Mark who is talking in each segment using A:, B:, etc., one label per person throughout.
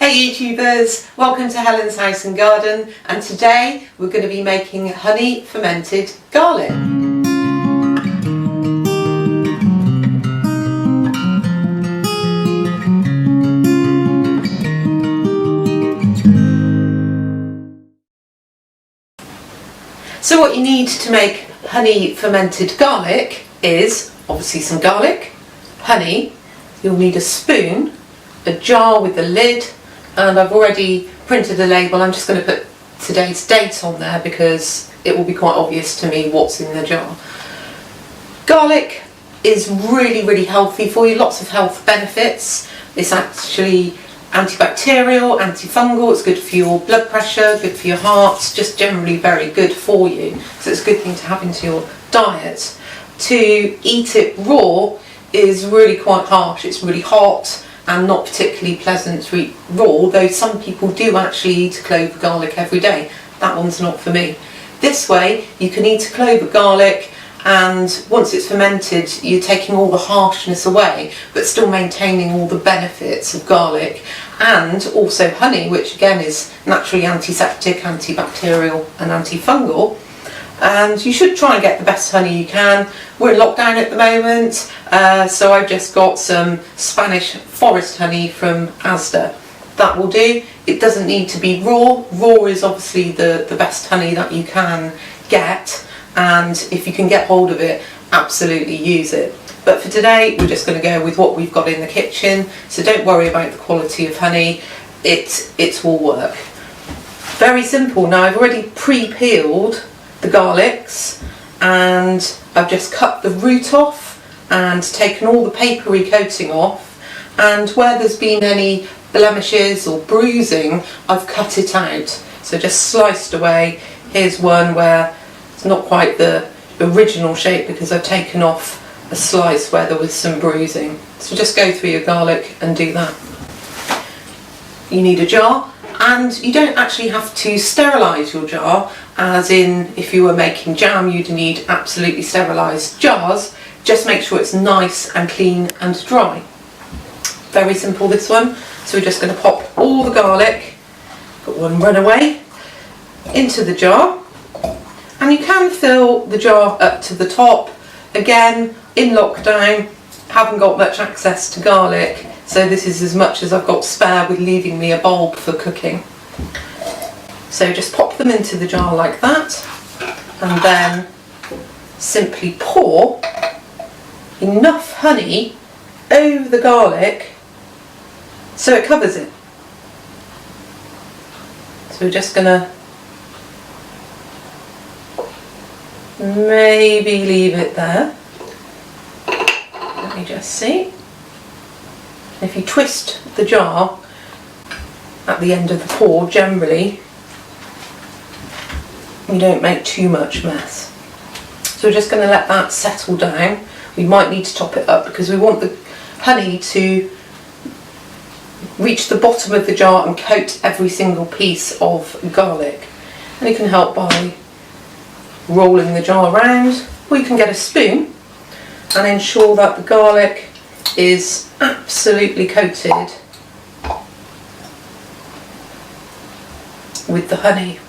A: Hey YouTubers, welcome to Helen's House and Garden, and today we're going to be making honey fermented garlic. So what you need to make honey fermented garlic is obviously some garlic, honey, you'll need a spoon, a jar with a lid, and I've already printed a label. I'm just going to put today's date on there because it will be quite obvious to me what's in the jar. Garlic is really healthy for you, lots of health benefits. It's actually antibacterial, antifungal, it's good for your blood pressure, good for your heart, just generally very good for you. So it's a good thing to have into your diet. To eat it raw is really quite harsh, it's really hot and not particularly pleasant to eat raw, though some people do actually eat a clove of garlic every day. That one's not for me. This way you can eat a clove of garlic and once it's fermented you're taking all the harshness away but still maintaining all the benefits of garlic, and also honey, which again is naturally antiseptic, antibacterial and antifungal. And you should try and get the best honey you can. We're in lockdown at the moment, so I've just got some Spanish forest honey from Asda. That will do. It doesn't need to be raw. Raw is obviously the best honey that you can get, and if you can get hold of it, absolutely use it. But for today we're just going to go with what we've got in the kitchen, so don't worry about the quality of honey, it will work. Very simple. Now I've already pre-peeled the garlics and I've just cut the root off and taken all the papery coating off, and where there's been any blemishes or bruising I've cut it out, so just sliced away. Here's one where it's not quite the original shape because I've taken off a slice where there was some bruising. So just go through your garlic and do that. You need a jar, and you don't actually have to sterilise your jar, as in if you were making jam you'd need absolutely sterilised jars. Just make sure it's nice and clean and dry. Very simple, this one. So we're just going to pop all the garlic, got one runaway, into the jar, and you can fill the jar up to the top. Again, in lockdown, haven't got much access to garlic, so this is as much as I've got spare with leaving me a bulb for cooking. So just pop them into the jar like that, and then simply pour enough honey over the garlic so it covers it. So we're just going to maybe leave it there. Let me just see. If you twist the jar at the end of the pour, generally you don't make too much mess. So we're just going to let that settle down. We might need to top it up because we want the honey to reach the bottom of the jar and coat every single piece of garlic. And you can help by rolling the jar around, or you can get a spoon and ensure that the garlic is absolutely coated with the honey.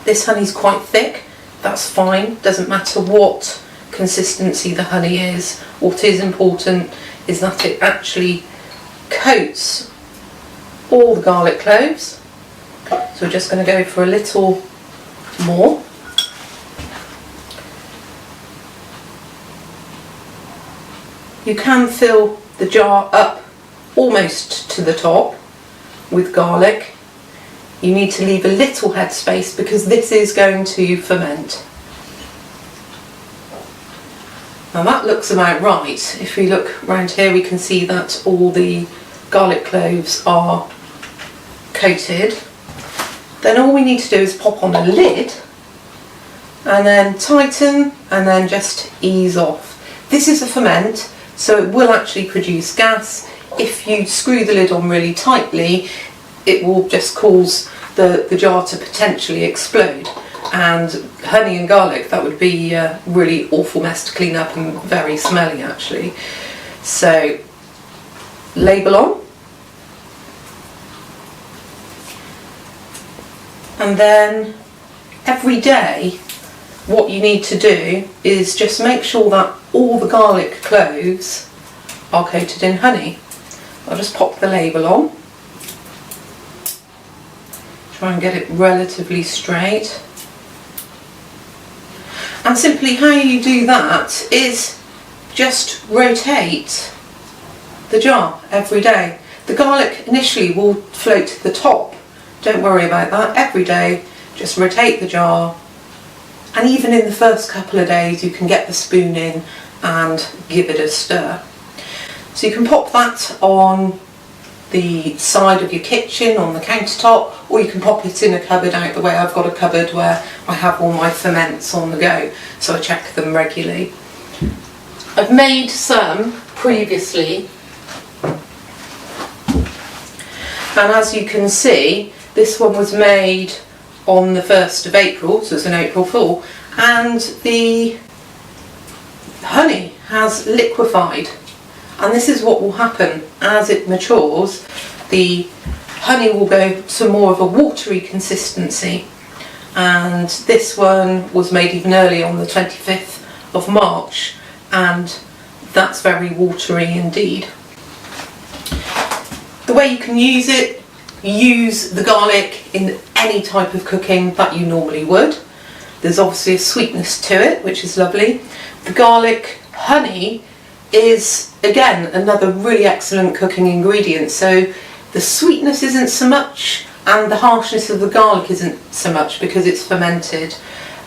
A: This honey's quite thick, that's fine, doesn't matter what consistency the honey is. What is important is that it actually coats all the garlic cloves. So we're just going to go for a little more. You can fill the jar up almost to the top with garlic. You need to leave a little headspace because this is going to ferment. Now that looks about right. If we look around here we can see that all the garlic cloves are coated. Then all we need to do is pop on a lid and then tighten and then just ease off. This is a ferment, so it will actually produce gas. If you screw the lid on really tightly, it will just cause the jar to potentially explode. And honey and garlic, that would be a really awful mess to clean up and very smelly actually. So label on, And then every day what you need to do is just make sure that all the garlic cloves are coated in honey. I'll just pop the label on. Try and get it relatively straight. And simply how you do that is just rotate the jar every day. The garlic initially will float to the top. Don't worry about that. Every day just rotate the jar, and even in the first couple of days you can get the spoon in and give it a stir. So you can pop that on the side of your kitchen, on the countertop, or you can pop it in a cupboard out the way. I've got a cupboard where I have all my ferments on the go, so I check them regularly. I've made some previously, and as you can see, this one was made on the 1st of April, so it's an April Fool, and the honey has liquefied. And this is what will happen as it matures. The honey will go to more of a watery consistency, and this one was made even earlier on the 25th of March, and that's very watery indeed. The way you can use it, use the garlic in any type of cooking that you normally would. There's obviously a sweetness to it, which is lovely. The garlic honey is again another really excellent cooking ingredient, so the sweetness isn't so much and the harshness of the garlic isn't so much because it's fermented,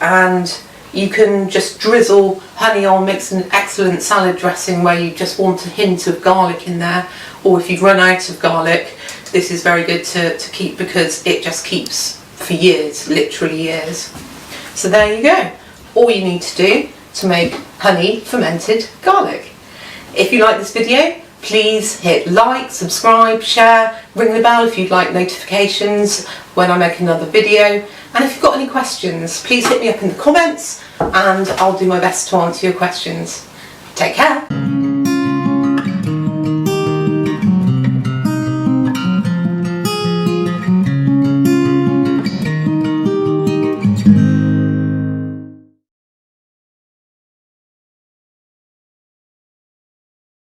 A: and you can just drizzle honey on, makes an excellent salad dressing where you just want a hint of garlic in there, or if you've run out of garlic, this is very good to keep because it just keeps for years, literally years. So there you go, all you need to do to make honey fermented garlic. If you like this video, please hit like, subscribe, share, ring the bell if you'd like notifications when I make another video. And if you've got any questions, please hit me up in the comments and I'll do my best to answer your questions. Take care.